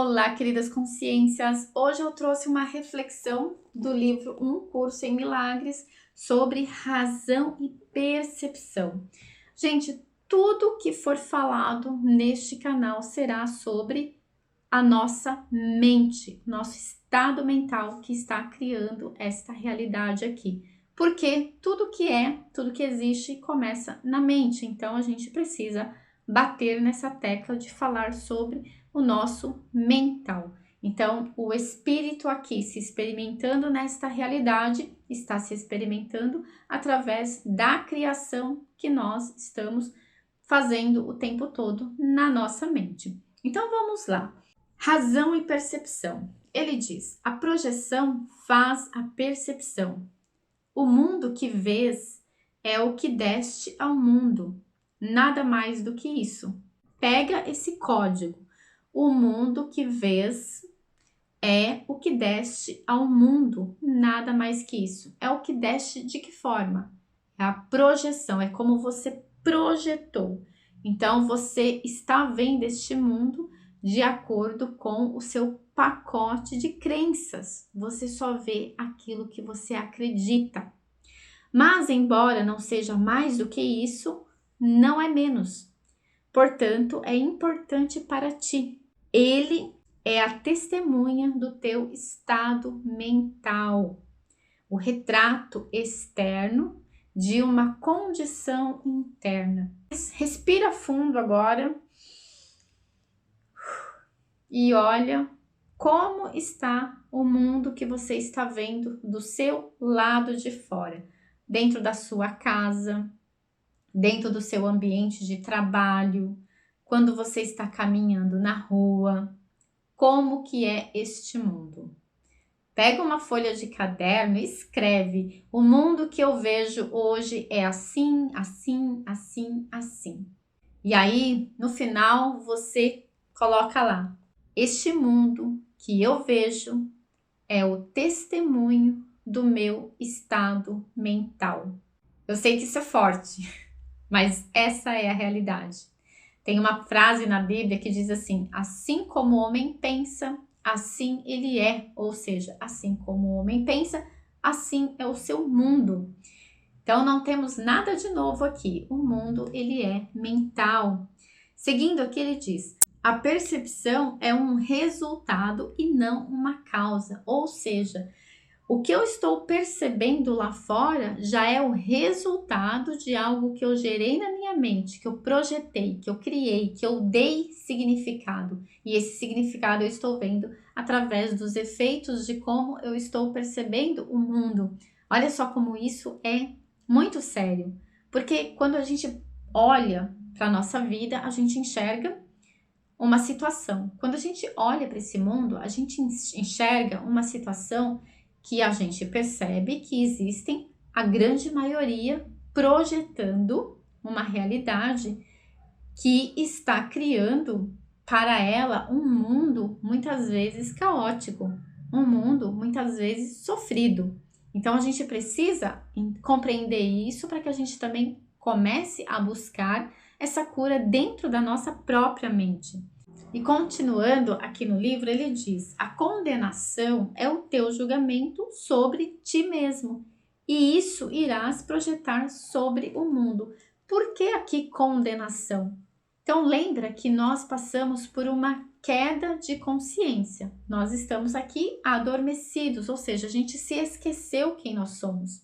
Olá, queridas consciências! Hoje eu trouxe uma reflexão do livro Um Curso em Milagres sobre razão e percepção. Gente, tudo que for falado neste canal será sobre a nossa mente, nosso estado mental que está criando esta realidade aqui. Porque tudo que existe começa na mente, então a gente precisa bater nessa tecla de falar sobre o nosso mental. Então, o espírito aqui se experimentando nesta realidade, está se experimentando através da criação que nós estamos fazendo o tempo todo na nossa mente. Então, vamos lá. Razão e percepção. Ele diz: a projeção faz a percepção. O mundo que vês é o que deste ao mundo. Nada mais do que isso. Pega esse código. O mundo que vês é o que deste ao mundo, nada mais que isso. É o que deste de que forma? É a projeção, é como você projetou. Então, você está vendo este mundo de acordo com o seu pacote de crenças. Você só vê aquilo que você acredita. Mas, embora não seja mais do que isso, não é menos. Portanto, é importante para ti. Ele é a testemunha do teu estado mental, o retrato externo de uma condição interna. Respira fundo agora e olha como está o mundo que você está vendo do seu lado de fora, dentro da sua casa, dentro do seu ambiente de trabalho, quando você está caminhando na rua. Como que é este mundo? Pega uma folha de caderno e escreve: o mundo que eu vejo hoje é assim, assim, assim, assim. E aí, no final, você coloca lá: este mundo que eu vejo é o testemunho do meu estado mental. Eu sei que isso é forte, mas essa é a realidade. Tem uma frase na Bíblia que diz assim: assim como o homem pensa, assim ele é. Ou seja, assim como o homem pensa, assim é o seu mundo. Então não temos nada de novo aqui. O mundo, ele é mental. Seguindo aqui, ele diz: a percepção é um resultado e não uma causa. Ou seja, o que eu estou percebendo lá fora já é o resultado de algo que eu gerei na minha mente, que eu projetei, que eu criei, que eu dei significado. E esse significado eu estou vendo através dos efeitos de como eu estou percebendo o mundo. Olha só como isso é muito sério. Porque quando a gente olha para a nossa vida, a gente enxerga uma situação. Quando a gente olha para esse mundo, a gente enxerga uma situação que a gente percebe que existem a grande maioria projetando uma realidade que está criando para ela um mundo muitas vezes caótico, um mundo muitas vezes sofrido. Então a gente precisa compreender isso para que a gente também comece a buscar essa cura dentro da nossa própria mente. E continuando aqui no livro, ele diz: a condenação é o teu julgamento sobre ti mesmo, e isso irás projetar sobre o mundo. Por que aqui condenação? Então lembra que nós passamos por uma queda de consciência. Nós estamos aqui adormecidos, ou seja, a gente se esqueceu quem nós somos.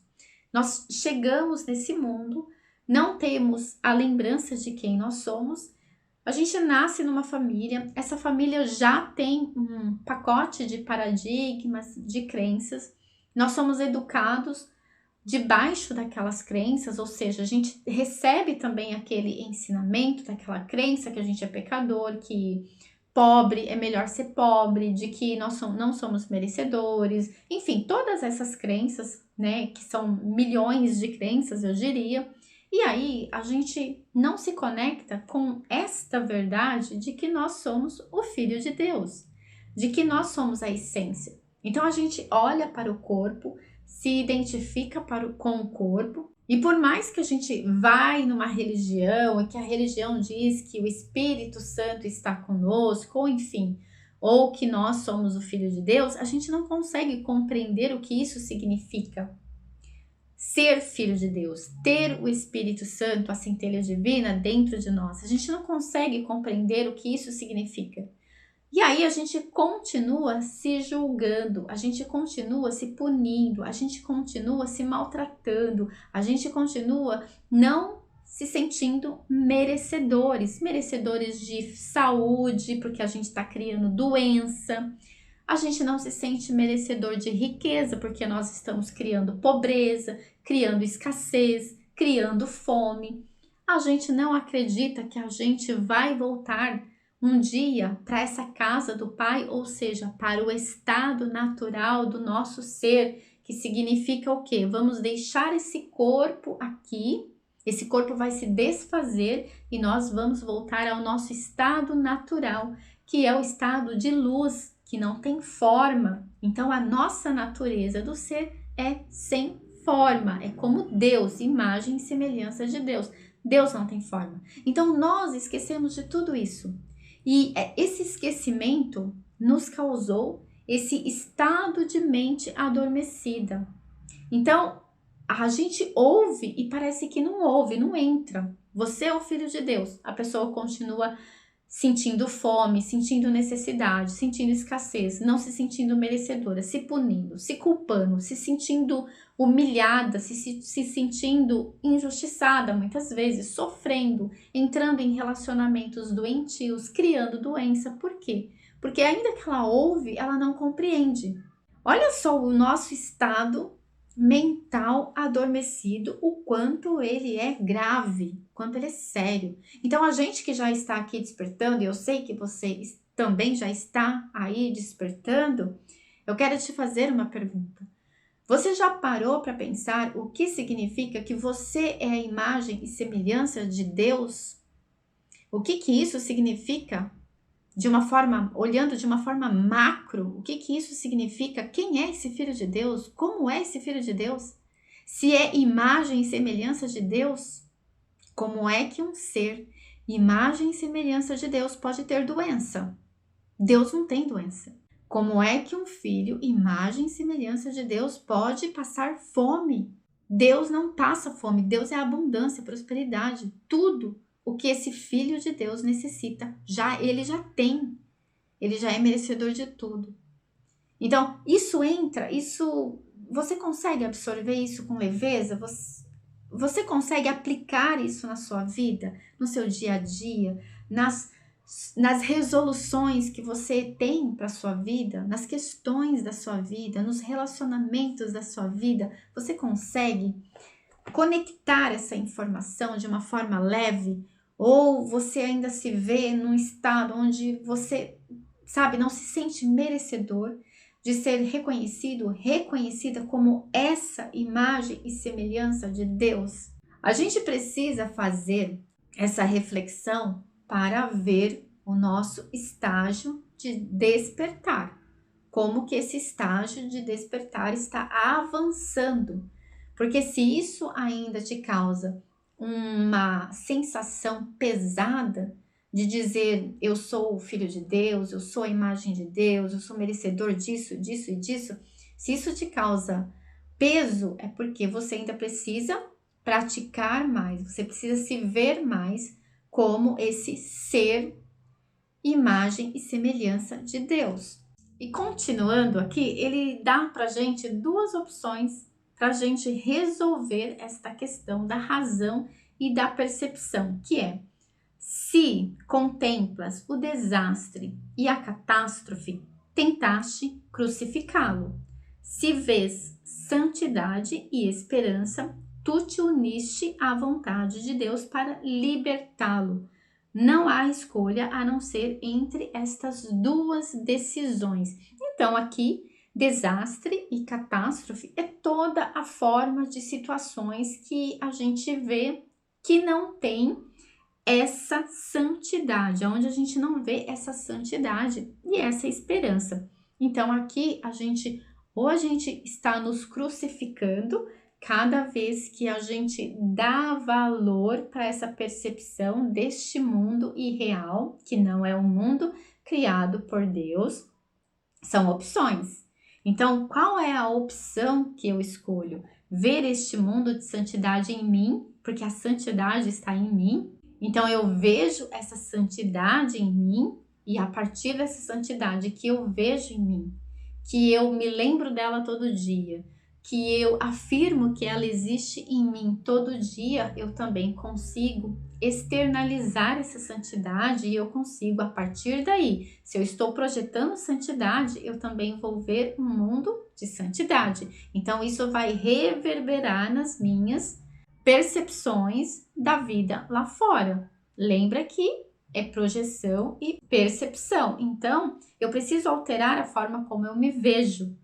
Nós chegamos nesse mundo, não temos a lembrança de quem nós somos. A gente nasce numa família, essa família já tem um pacote de paradigmas, de crenças. Nós somos educados debaixo daquelas crenças, ou seja, a gente recebe também aquele ensinamento daquela crença que a gente é pecador, que pobre é melhor ser pobre, de que nós não somos merecedores, enfim, todas essas crenças, né, que são milhões de crenças, eu diria. E aí a gente não se conecta com esta verdade de que nós somos o Filho de Deus, de que nós somos a essência. Então a gente olha para o corpo, se identifica com o corpo, e por mais que a gente vai numa religião e que a religião diz que o Espírito Santo está conosco, ou enfim, ou que nós somos o Filho de Deus, a gente não consegue compreender o que isso significa. Ser filho de Deus, ter o Espírito Santo, a centelha divina dentro de nós. A gente não consegue compreender o que isso significa. E aí a gente continua se julgando, a gente continua se punindo, a gente continua se maltratando, a gente continua não se sentindo merecedores de saúde, porque a gente está criando doença. A gente não se sente merecedor de riqueza, porque nós estamos criando pobreza, criando escassez, criando fome. A gente não acredita que a gente vai voltar um dia para essa casa do Pai, ou seja, para o estado natural do nosso ser, que significa o quê? Vamos deixar esse corpo aqui, esse corpo vai se desfazer e nós vamos voltar ao nosso estado natural, que é o estado de luz, que não tem forma. Então a nossa natureza do ser é sem forma, é como Deus, imagem e semelhança de Deus. Deus não tem forma. Então nós esquecemos de tudo isso. E esse esquecimento nos causou esse estado de mente adormecida. Então a gente ouve e parece que não ouve, não entra. Você é o filho de Deus. A pessoa continua sentindo fome, sentindo necessidade, sentindo escassez, não se sentindo merecedora, se punindo, se culpando, se sentindo humilhada, se sentindo injustiçada muitas vezes, sofrendo, entrando em relacionamentos doentios, criando doença. Por quê? Porque ainda que ela ouve, ela não compreende. Olha só o nosso estado mental adormecido, o quanto ele é grave, o quanto ele é sério. Então a gente que já está aqui despertando, e eu sei que você também já está aí despertando, eu quero te fazer uma pergunta. Você já parou para pensar o que significa que você é a imagem e semelhança de Deus? O que isso significa? Olhando de uma forma macro, o que isso significa? Quem é esse filho de Deus? Como é esse filho de Deus? Se é imagem e semelhança de Deus, como é que um ser, imagem e semelhança de Deus, pode ter doença? Deus não tem doença. Como é que um filho, imagem e semelhança de Deus, pode passar fome? Deus não passa fome, Deus é abundância, prosperidade, tudo o que esse filho de Deus necessita, ele já tem. Ele já é merecedor de tudo. Então, você consegue absorver isso com leveza? Você consegue aplicar isso na sua vida, no seu dia a dia, nas resoluções que você tem para a sua vida, nas questões da sua vida, nos relacionamentos da sua vida? Você consegue conectar essa informação de uma forma leve? Ou você ainda se vê num estado onde você, não se sente merecedor de ser reconhecida como essa imagem e semelhança de Deus? A gente precisa fazer essa reflexão para ver o nosso estágio de despertar. Como que esse estágio de despertar está avançando? Porque se isso ainda te causa uma sensação pesada de dizer eu sou o filho de Deus, eu sou a imagem de Deus, eu sou merecedor disso, disso e disso, se isso te causa peso, é porque você ainda precisa praticar mais, você precisa se ver mais como esse ser, imagem e semelhança de Deus. E continuando aqui, ele dá pra gente duas opções para a gente resolver esta questão da razão e da percepção, que é: se contemplas o desastre e a catástrofe, tentaste crucificá-lo. Se vês santidade e esperança, tu te uniste à vontade de Deus para libertá-lo. Não há escolha a não ser entre estas duas decisões. Então, aqui, desastre e catástrofe é toda a forma de situações que a gente vê que não tem essa santidade, onde a gente não vê essa santidade e essa esperança. Então, aqui a gente está nos crucificando cada vez que a gente dá valor para essa percepção deste mundo irreal, que não é um mundo, criado por Deus são opções. Então, qual é a opção que eu escolho? Ver este mundo de santidade em mim, porque a santidade está em mim. Então, eu vejo essa santidade em mim e a partir dessa santidade que eu vejo em mim, que eu me lembro dela todo dia, que eu afirmo que ela existe em mim todo dia, eu também consigo externalizar essa santidade e eu consigo, a partir daí, se eu estou projetando santidade, eu também vou ver um mundo de santidade. Então, isso vai reverberar nas minhas percepções da vida lá fora. Lembra que é projeção e percepção. Então, eu preciso alterar a forma como eu me vejo.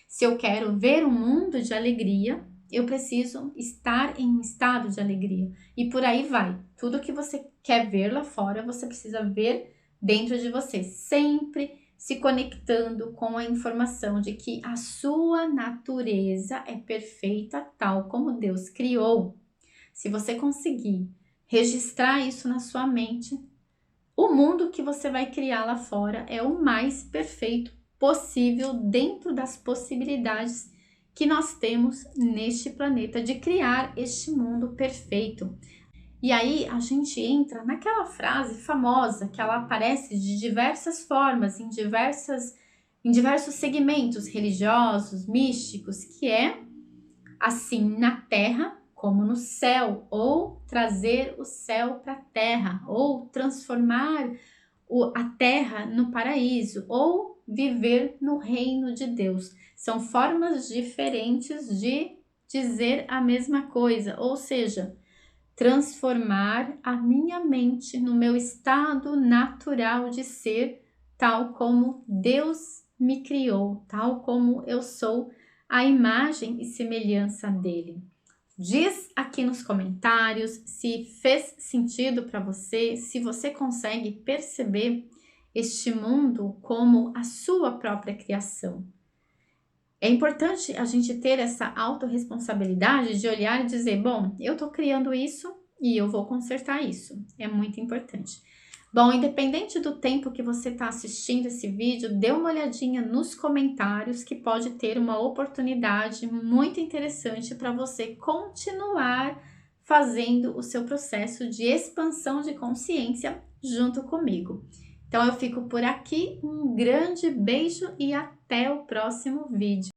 Se eu quero ver um mundo de alegria, eu preciso estar em um estado de alegria. E por aí vai. Tudo que você quer ver lá fora, você precisa ver dentro de você. Sempre se conectando com a informação de que a sua natureza é perfeita tal como Deus criou. Se você conseguir registrar isso na sua mente, o mundo que você vai criar lá fora é o mais perfeito possível dentro das possibilidades que nós temos neste planeta de criar este mundo perfeito. E aí a gente entra naquela frase famosa que ela aparece de diversas formas, em diversos segmentos religiosos, místicos, que é assim na Terra como no céu, ou trazer o céu para a Terra, ou transformar a Terra no paraíso, ou viver no reino de Deus. São formas diferentes de dizer a mesma coisa, ou seja, transformar a minha mente no meu estado natural de ser, tal como Deus me criou, tal como eu sou a imagem e semelhança dele. Diz aqui nos comentários se fez sentido para você, se você consegue perceber este mundo como a sua própria criação. É importante a gente ter essa autorresponsabilidade de olhar e dizer, bom, eu estou criando isso e eu vou consertar isso. É muito importante. Bom, independente do tempo que você está assistindo esse vídeo, dê uma olhadinha nos comentários que pode ter uma oportunidade muito interessante para você continuar fazendo o seu processo de expansão de consciência junto comigo. Então eu fico por aqui, um grande beijo e até o próximo vídeo.